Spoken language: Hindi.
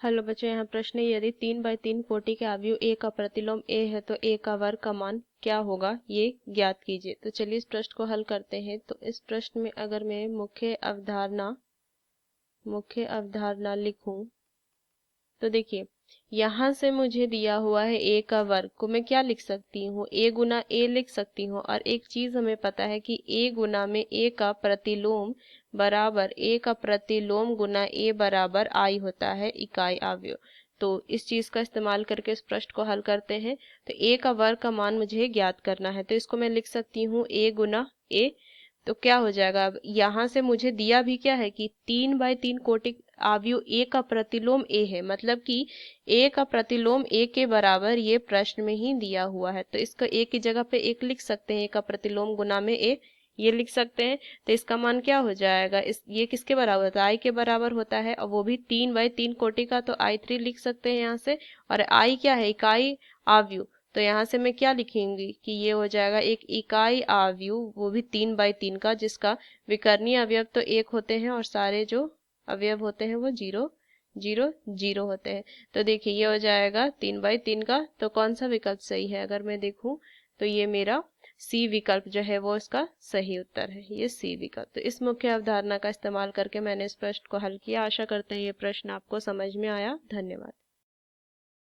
हेलो बच्चों, यहाँ प्रश्न है यदि 3 बाई 3 कोटि के अवयव ए का प्रतिलोम ए है तो ए का वर्ग का मान क्या होगा, ये ज्ञात कीजिए। तो चलिए इस प्रश्न को हल करते हैं। तो इस प्रश्न में अगर मैं मुख्य अवधारणा लिखूं तो देखिए, यहाँ से मुझे दिया हुआ है ए का वर्ग को मैं क्या लिख सकती हूँ, ए गुना ए लिख सकती हूँ। और एक चीज हमें पता है कि ए गुना में ए का प्रतिलोम बराबर ए का प्रतिलोम गुना ए बराबर आई होता है, इकाई अवयव। तो इस चीज का इस्तेमाल करके इस प्रश्न को हल करते हैं। तो ए का वर्ग का मान मुझे ज्ञात करना है, तो इसको मैं लिख सकती हूँ ए गुना ए। तो क्या हो जाएगा, अब यहाँ से मुझे दिया भी क्या है कि 3 बाई 3 कोटि अवयव ए का प्रतिलोम ए है, मतलब कि ए का प्रतिलोम ए के बराबर ये प्रश्न में ही दिया हुआ है। तो इसका ए की जगह पे एक लिख सकते हैं, ए का प्रतिलोम गुना में ए, ये लिख सकते हैं। तो इसका मान क्या हो जाएगा, इस ये किसके बराबर होता है, आई के बराबर होता है, और वो भी 3 बाई 3 कोटि का, तो I3 लिख सकते हैं यहाँ से। और आई क्या है, इकाई अवयव। तो यहाँ से मैं क्या लिखूंगी कि ये हो जाएगा एक इकाई अवयव, वो भी 3 बाई 3 का, जिसका विकर्णीय अवयव तो 1 होते हैं और सारे जो अवयव होते हैं वो 0 0 0 होते हैं। तो देखिए ये हो जाएगा 3 बाई 3 का। तो कौन सा विकल्प सही है, अगर मैं देखूं तो ये मेरा सी विकल्प जो है वो इसका सही उत्तर है, ये सी विकल्प। तो इस मुख्य अवधारणा का इस्तेमाल करके मैंने इस प्रश्न को हल किया। आशा करते हैं ये प्रश्न आपको समझ में आया। धन्यवाद।